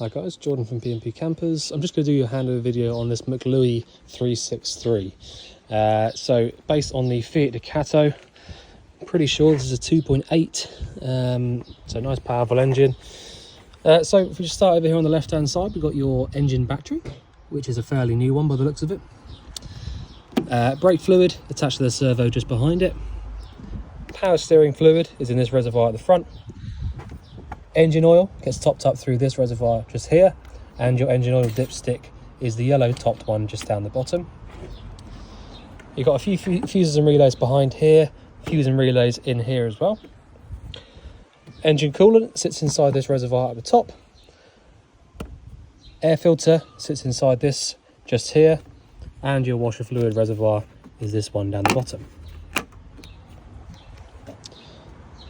Hi guys, Jordan from P&P Campers. I'm just going to do a handover video on this Mclouis 363. So based on the Fiat Ducato, I'm pretty sure this is a 2.8, so nice powerful engine. So if we just start over here on the left hand side, we've got your engine battery, which is a fairly new one by the looks of it. Brake fluid attached to the servo just behind it. Power steering fluid is in this reservoir at the front. Engine oil gets topped up through this reservoir just here, and your engine oil dipstick is the yellow topped one just down the bottom. You've got a few fuses and relays behind here, fuse and relays in here as well. Engine coolant sits inside this reservoir at the top. Air filter sits inside this just here, and your washer fluid reservoir is this one down the bottom.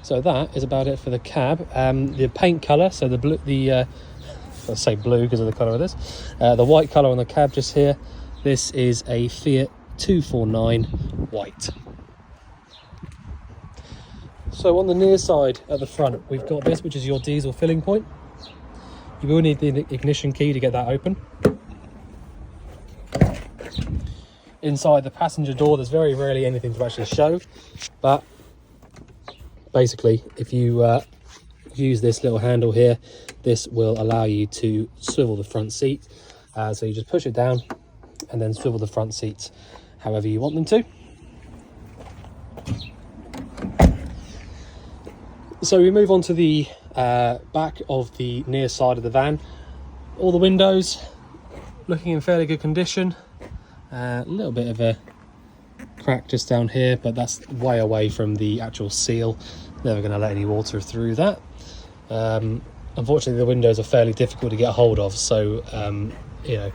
So that is about it for the cab. The paint colour, so the blue, I say blue because of the colour of this. The white colour on the cab just here. This is a Fiat 249 white. So on the near side at the front, we've got this, which is your diesel filling point. You will need the ignition key to get that open. Inside the passenger door, there's very rarely anything to actually show, but basically, if you use this little handle here, this will allow you to swivel the front seat. So you just push it down and then swivel the front seats however you want them to. So we move on to the back of the near side of the van. All the windows looking in fairly good condition. A little bit of a crack just down here, but that's way away from the actual seal. Never going to let any water through that. Unfortunately, the windows are fairly difficult to get a hold of, so you know,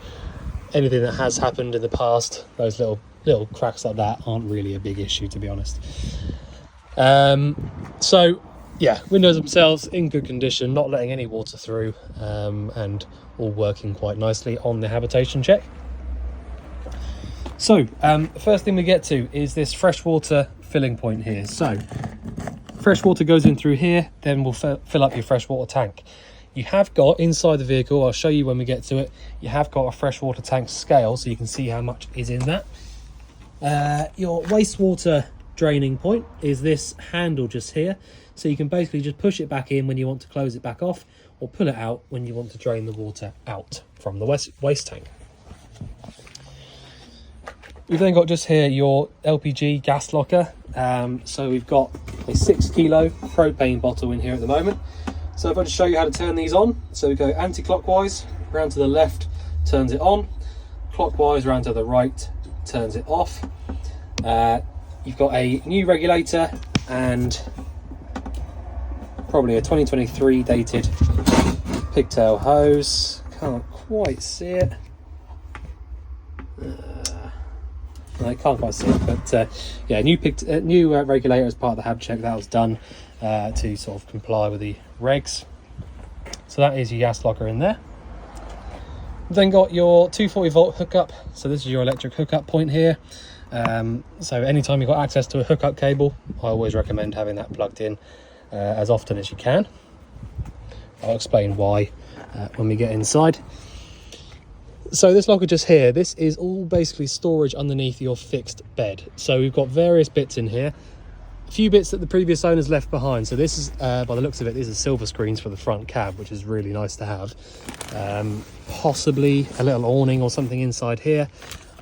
anything that has happened in the past, those little cracks like that aren't really a big issue, to be honest. So yeah, windows themselves in good condition, not letting any water through, and all working quite nicely on the habitation check. So the first thing we get to is this freshwater filling point here. So fresh water goes in through here, then we'll fill up your freshwater tank. You have got inside the vehicle, I'll show you when we get to it, you have got a freshwater tank scale, so you can see how much is in that. Your wastewater draining point is this handle just here, so you can basically just push it back in when you want to close it back off, or pull it out when you want to drain the water out from the waste tank. We've then got just here your LPG gas locker. So we've got a 6 kilo propane bottle in here at the moment. So if I just show you how to turn these on. So we go anti-clockwise, round to the left, turns it on. Clockwise, round to the right, turns it off. You've got a new regulator and probably a 2023 dated pigtail hose. Can't quite see it. I can't quite see it, but yeah, new regulator as part of the hab check that was done to sort of comply with the regs. So that is your gas locker in there. We've then got your 240 volt hookup. So this is your electric hookup point here. So anytime you've got access to a hookup cable, I always recommend having that plugged in as often as you can. I'll explain why when we get inside. So this locker just here, this is all basically storage underneath your fixed bed. So we've got various bits in here, a few bits that the previous owners left behind. So this is, by the looks of it, these are silver screens for the front cab, which is really nice to have. Possibly a little awning or something inside here.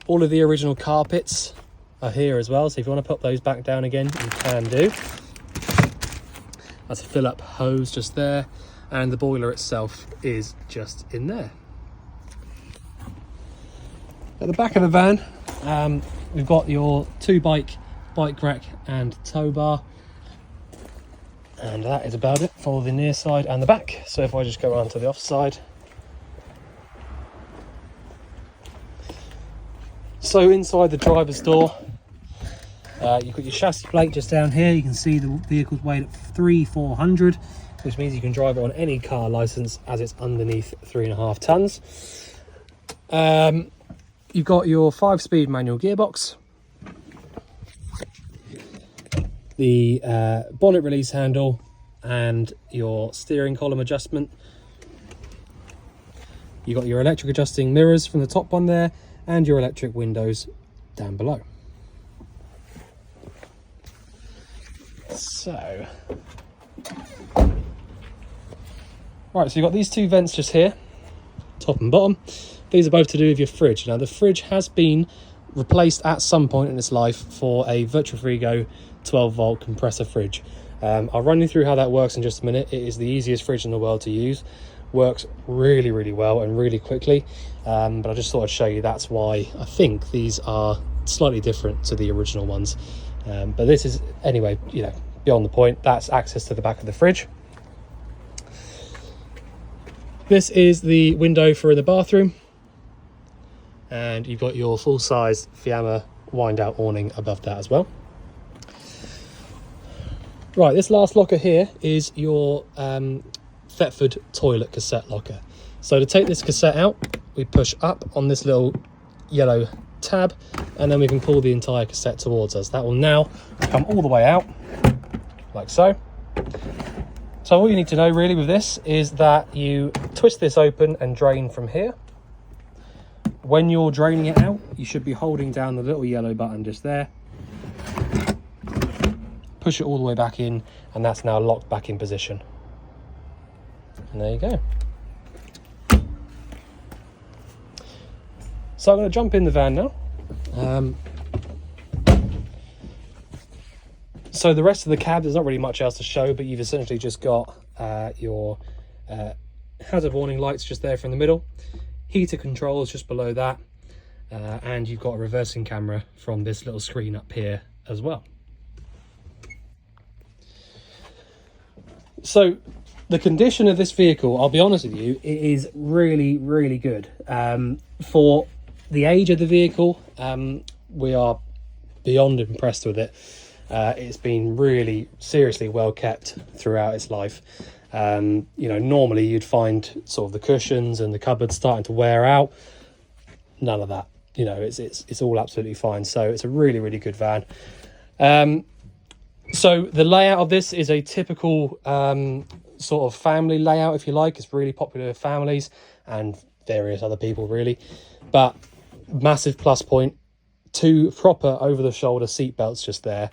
All of the original carpets are here as well. So if you want to put those back down again, you can do. That's a fill up hose just there. And the boiler itself is just in there. At the back of the van, we've got your bike rack and tow bar, and that is about it for the near side and the back. So if I just go around to the off side, so inside the driver's door, you've got your chassis plate just down here. You can see the vehicle's weighed at 3,400, which means you can drive it on any car license as it's underneath 3.5 tons. You've got your 5-speed manual gearbox, the bonnet release handle, and your steering column adjustment. You've got your electric adjusting mirrors from the top one there, and your electric windows down below. So, right, so you've got these two vents just here, top and bottom. These are both to do with your fridge. Now, the fridge has been replaced at some point in its life for a Virtual 12-volt compressor fridge. I'll run you through how that works in just a minute. It is the easiest fridge in the world to use. Works really, really well and really quickly. But I just thought I'd show you that's why I think these are slightly different to the original ones. But this is, anyway, you know, beyond the point. That's access to the back of the fridge. This is the window for the bathroom. And you've got your full-size Fiamma wind-out awning above that as well. Right, this last locker here is your Thetford toilet cassette locker. So to take this cassette out, we push up on this little yellow tab, and then we can pull the entire cassette towards us. That will now come all the way out, like so. So all you need to know really with this is that you twist this open and drain from here. When you're draining it out, you should be holding down the little yellow button just there. Push it all the way back in, and that's now locked back in position. And there you go. So I'm going to jump in the van now. So the rest of the cab, there's not really much else to show, but you've essentially just got your hazard warning lights just there from the middle. Heater controls just below that, and you've got a reversing camera from this little screen up here as well. So the condition of this vehicle, I'll be honest with you, it is really, really good. For the age of the vehicle, we are beyond impressed with it. It's been really seriously well kept throughout its life. You know, normally you'd find sort of the cushions and the cupboards starting to wear out. None of that. You know, it's all absolutely fine. So it's a really, really good van. So the layout of this is a typical sort of family layout, if you like. It's really popular with families and various other people, really. But massive plus point, 2 proper over-the-shoulder seat belts just there.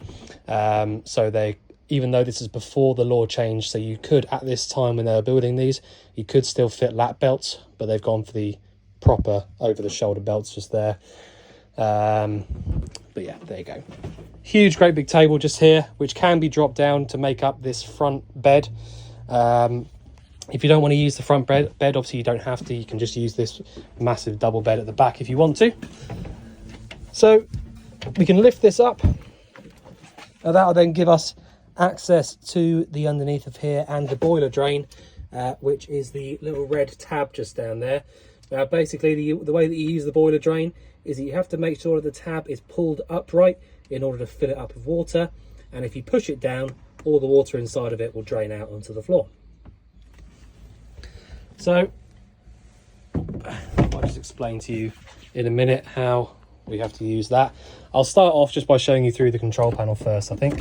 So they, even though this is before the law changed, so you could, at this time when they were building these, you could still fit lap belts, but they've gone for the proper over-the-shoulder belts just there. But yeah, there you go. Huge, great big table just here, which can be dropped down to make up this front bed. If you don't want to use the front bed, obviously you don't have to. You can just use this massive double bed at the back if you want to. So we can lift this up. Now that'll then give us access to the underneath of here and the boiler drain, which is the little red tab just down there. Now basically the way that you use the boiler drain is that you have to make sure that the tab is pulled upright in order to fill it up with water, and if you push it down, all the water inside of it will drain out onto the floor. So I'll just explain to you in a minute how we have to use that. I'll start off just by showing you through the control panel first, I think.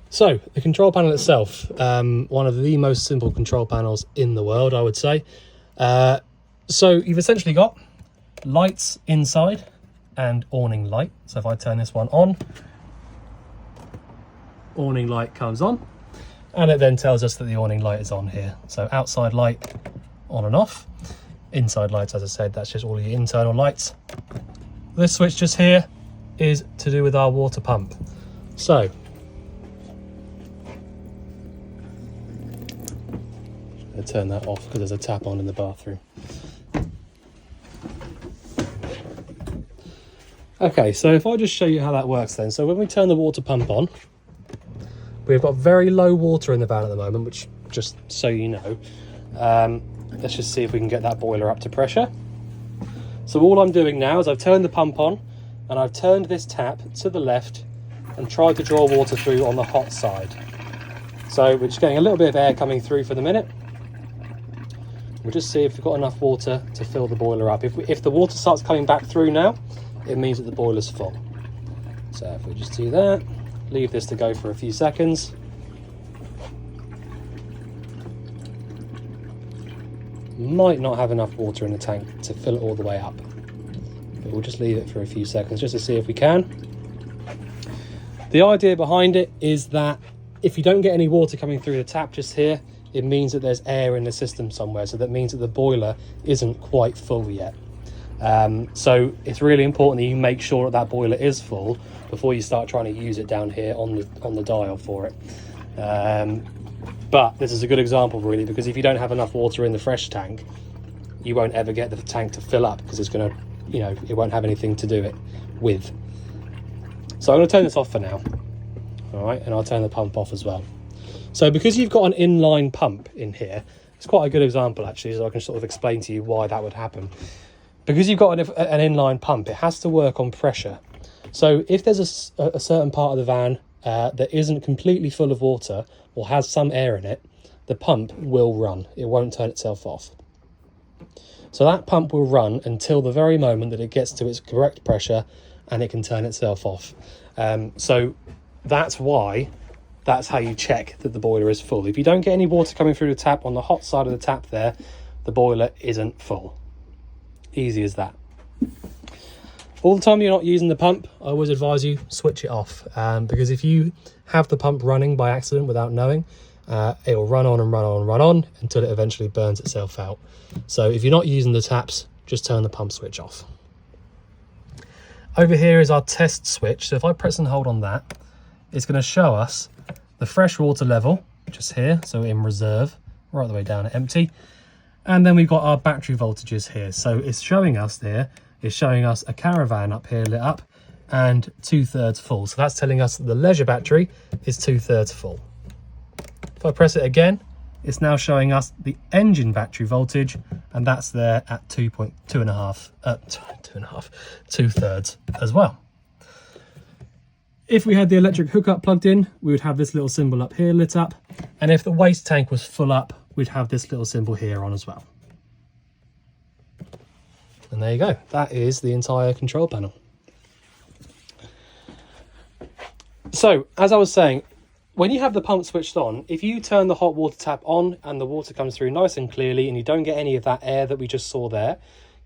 So the control panel itself, one of the most simple control panels in the world, I would say. So you've essentially got lights inside and awning light. So if I turn this one on, awning light comes on, and it then tells us that the awning light is on here. So outside light on and off. Inside lights, as I said, that's just all your internal lights. This switch just here is to do with our water pump. So I'm going to turn that off because there's a tap on in the bathroom. Okay, so if I just show you how that works then. So when we turn the water pump on, we've got very low water in the van at the moment, which, just so you know, let's just see if we can get that boiler up to pressure. So all I'm doing now is I've turned the pump on and I've turned this tap to the left and tried to draw water through on the hot side. So we're just getting a little bit of air coming through for the minute. We'll just see if we've got enough water to fill the boiler up. If the water starts coming back through now, it means that the boiler's full. So if we just do that, leave this to go for a few seconds. might not have enough water in the tank to fill it all the way up. But we'll just leave it for a few seconds just to see if we can. The idea behind it is that if you don't get any water coming through the tap just here, it means that there's air in the system somewhere. So that means that the boiler isn't quite full yet. So it's really important that you make sure that boiler is full before you start trying to use it down here on the dial for it. But this is a good example really, because if you don't have enough water in the fresh tank, you won't ever get the tank to fill up, because it's going to, you know, it won't have anything to do it with. So I'm going to turn this off for now. All right, and I'll turn the pump off as well. So because you've got an inline pump in here, it's quite a good example actually, so I can sort of explain to you why that would happen. Because you've got an inline pump, it has to work on pressure. So if there's a certain part of the van that isn't completely full of water or has some air in it, the pump will run. It won't turn itself off. So that pump will run until the very moment that it gets to its correct pressure and it can turn itself off. So that's how you check that the boiler is full. If you don't get any water coming through the tap on the hot side of the tap there, the boiler isn't full. Easy as that. All the time you're not using the pump, I always advise you switch it off, because if you have the pump running by accident without knowing, it'll run on and run on and run on until it eventually burns itself out. So if you're not using the taps, just turn the pump switch off. Over here is our test switch. So if I press and hold on that, it's going to show us the fresh water level just here, so in reserve, right the way down at empty. And then we've got our battery voltages here. So it's showing us there, it's showing us a caravan up here lit up and 2/3 full. So that's telling us that the leisure battery is 2/3 full. If I press it again, it's now showing us the engine battery voltage, and that's there at 2/3 as well. If we had the electric hookup plugged in, we would have this little symbol up here lit up. And if the waste tank was full up, we'd have this little symbol here on as well. And there you go. That is the entire control panel. So, as I was saying, when you have the pump switched on, if you turn the hot water tap on and the water comes through nice and clearly and you don't get any of that air that we just saw there,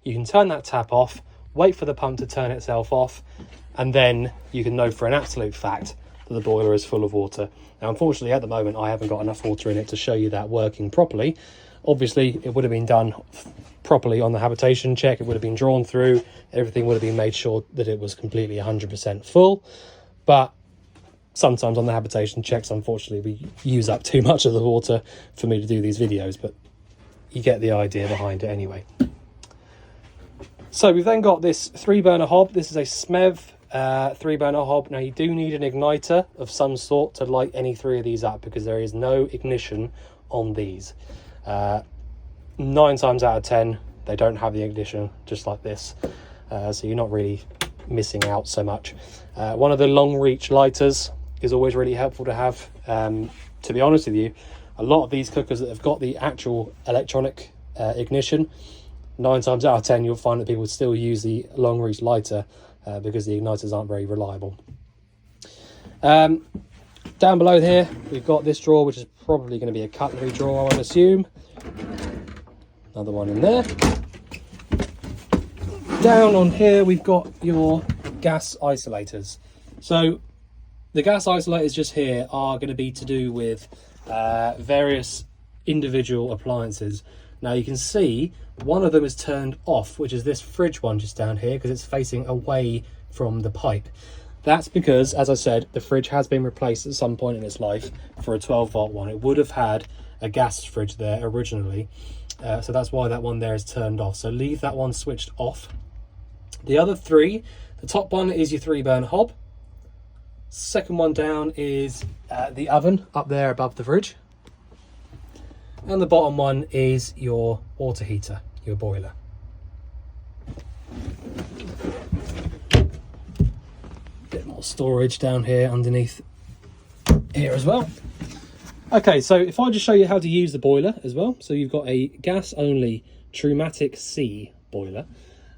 you can turn that tap off, wait for the pump to turn itself off, and then you can know for an absolute fact that the boiler is full of water. Now, unfortunately, at the moment, I haven't got enough water in it to show you that working properly. Obviously, it would have been done properly on the habitation check. It would have been drawn through. Everything would have been made sure that it was completely 100% full. But sometimes on the habitation checks, unfortunately, we use up too much of the water for me to do these videos. But you get the idea behind it anyway. So we've then got this 3-burner hob. This is a SMEV 3-burner hob. Now you do need an igniter of some sort to light any 3 of these up, because there is no ignition on these. 9 times out of 10 they don't have the ignition, just like this, so you're not really missing out so much. One of the long reach lighters is always really helpful to have. To be honest with you, a lot of these cookers that have got the actual electronic ignition, 9 times out of 10 you'll find that people still use the long reach lighter because the igniters aren't very reliable. Down below here we've got this drawer, which is probably going to be a cutlery drawer, I would assume. Another one in there. Down on here we've got your gas isolators. So the gas isolators just here are going to be to do with various individual appliances. Now you can see one of them is turned off, which is this fridge one just down here, because it's facing away from the pipe. That's because, as I said, the fridge has been replaced at some point in its life for a 12-volt one. It would have had a gas fridge there originally, so that's why that one there is turned off. So leave that one switched off. The other 3, the top one is your 3-burner hob. Second one down is the oven up there above the fridge. And the bottom one is your water heater, your boiler. Bit more storage down here underneath here as well. Okay, so if I just show you how to use the boiler as well. So you've got a gas only Trumatic C boiler.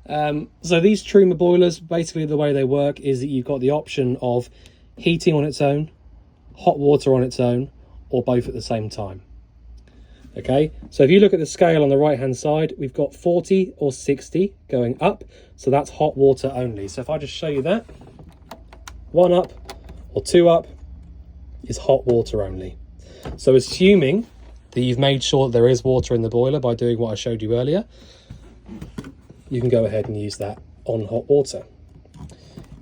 So these Truma boilers, basically the way they work is that you've got the option of heating on its own, hot water on its own, or both at the same time. Okay, so if you look at the scale on the right hand side, we've got 40 or 60 going up, so that's hot water only. So if I just show you that, 1 up or 2 up is hot water only. So assuming that you've made sure that there is water in the boiler by doing what I showed you earlier, you can go ahead and use that on hot water.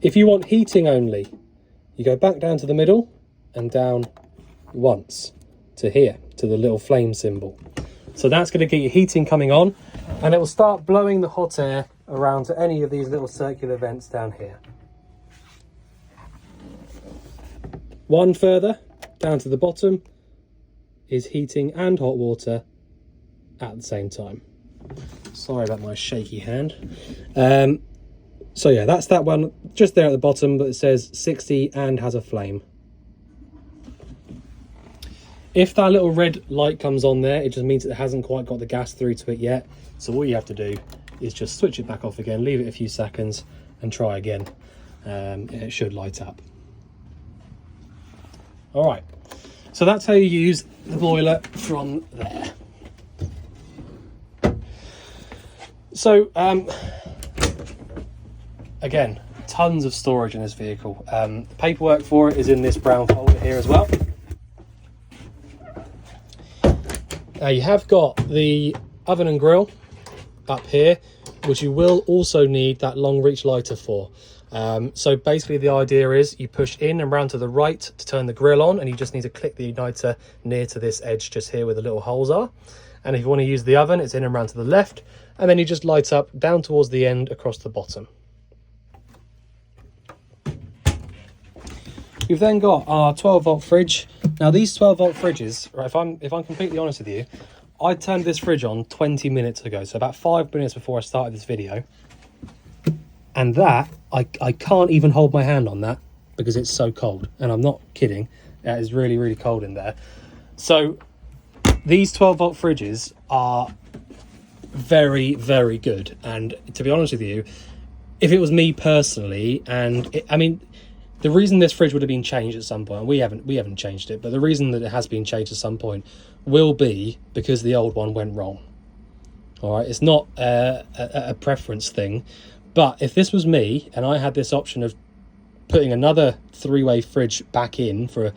If you want heating only, you go back down to the middle and down once to here, to the little flame symbol. So that's going to get your heating coming on, and it will start blowing the hot air around to any of these little circular vents down here. One further down to the bottom is heating and hot water at the same time. Sorry about my shaky hand. So yeah, that's that one just there at the bottom, but it says 60 and has a flame. If that little red light comes on there, it just means it hasn't quite got the gas through to it yet. So what you have to do is just switch it back off again, leave it a few seconds and try again. And it should light up. All right, so that's how you use the boiler from there. So again, tons of storage in this vehicle. The paperwork for it is in this brown folder here as well. Now you have got the oven and grill up here, which you will also need that long reach lighter for. So basically the idea is you push in and round to the right to turn the grill on, and you just need to click the igniter near to this edge just here where the little holes are. And if you want to use the oven, it's in and round to the left, and then you just light up down towards the end across the bottom. We've then got our 12-volt fridge. Now these 12-volt fridges, right, if I'm completely honest with you, I turned this fridge on 20 minutes ago, so about 5 minutes before I started this video. And that, I can't even hold my hand on that because it's so cold. And I'm not kidding, it is really, really cold in there. So these 12-volt fridges are very, very good. And to be honest with you, if it was me personally, I mean, the reason this fridge would have been changed at some point, we haven't changed it, but the reason that it has been changed at some point will be because the old one went wrong. All right, it's not a preference thing, but if this was me and I had this option of putting another 3-way fridge back in for,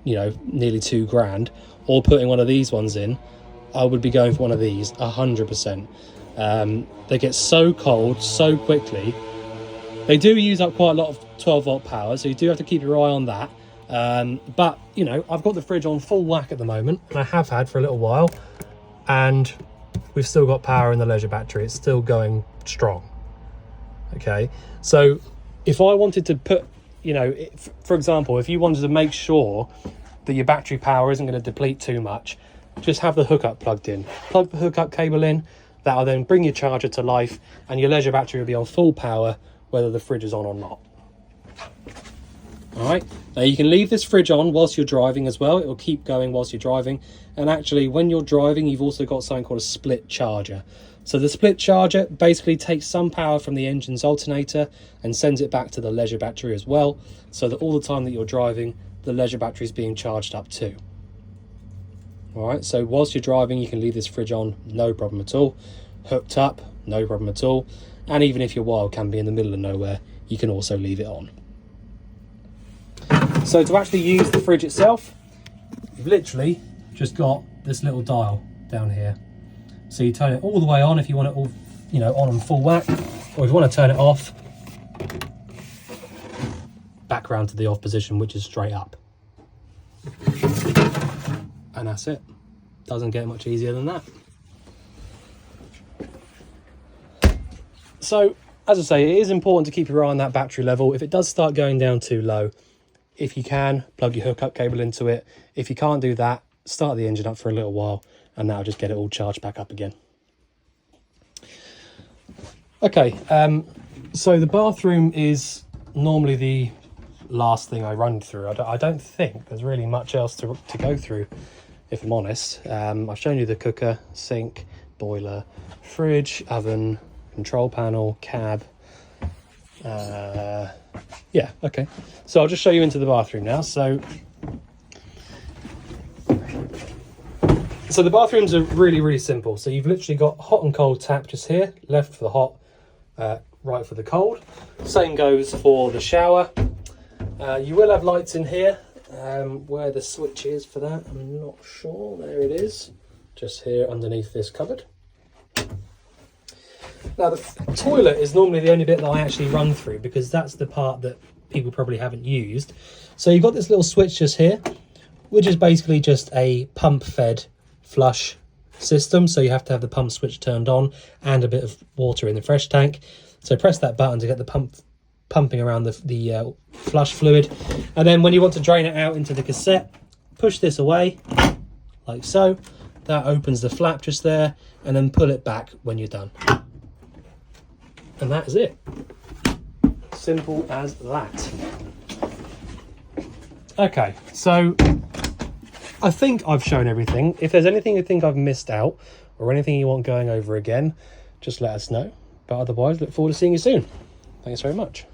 you know, nearly £2,000, or putting one of these ones in, I would be going for one of these 100%. They get so cold so quickly. They do use up quite a lot of 12-volt power, so you do have to keep your eye on that. But, you know, I've got the fridge on full whack at the moment, and I have had for a little while, and we've still got power in the leisure battery. It's still going strong. Okay, so if I wanted to put, you know, for example, if you wanted to make sure that your battery power isn't going to deplete too much, just have the hookup plugged in. Plug the hookup cable in, that'll then bring your charger to life, and your leisure battery will be on full power whether the fridge is on or not. All right, now you can leave this fridge on whilst you're driving as well. It will keep going whilst you're driving. And actually, when you're driving, you've also got something called a split charger. So the split charger basically takes some power from the engine's alternator and sends it back to the leisure battery as well, so that all the time that you're driving, the leisure battery is being charged up too. All right, so whilst you're driving, you can leave this fridge on, no problem at all. Hooked up, no problem at all. And even if you're wild camping in the middle of nowhere, you can also leave it on. So to actually use the fridge itself, you've literally just got this little dial down here. So you turn it all the way on if you want it all, you know, on and full whack, or if you want to turn it off, back round to the off position, which is straight up. And that's it. Doesn't get much easier than that. So, as I say, it is important to keep your eye on that battery level. If it does start going down too low, if you can, plug your hookup cable into it. If you can't do that, start the engine up for a little while, and that'll just get it all charged back up again. Okay, so the bathroom is normally the last thing I run through. I don't think there's really much else to go through, if I'm honest. I've shown you the cooker, sink, boiler, fridge, oven, control panel, cab. Yeah, okay. So I'll just show you into the bathroom now. So So the bathrooms are really, really simple. So you've literally got hot and cold tap just here, left for the hot, right for the cold. Same goes for the shower. You will have lights in here. Where the switch is for that, I'm not sure. There it is, just here underneath this cupboard. Now the toilet is normally the only bit that I actually run through, because that's the part that people probably haven't used. So you've got this little switch just here, which is basically just a pump fed flush system. So you have to have the pump switch turned on and a bit of water in the fresh tank. So press that button to get the pump pumping around the flush fluid, and then when you want to drain it out into the cassette, push this away like so. That opens the flap just there, and then pull it back when you're done, and that is it. Simple as that. Okay, so I think I've shown everything. If there's anything you think I've missed out or anything you want going over again, just let us know, but otherwise look forward to seeing you soon. Thanks very much.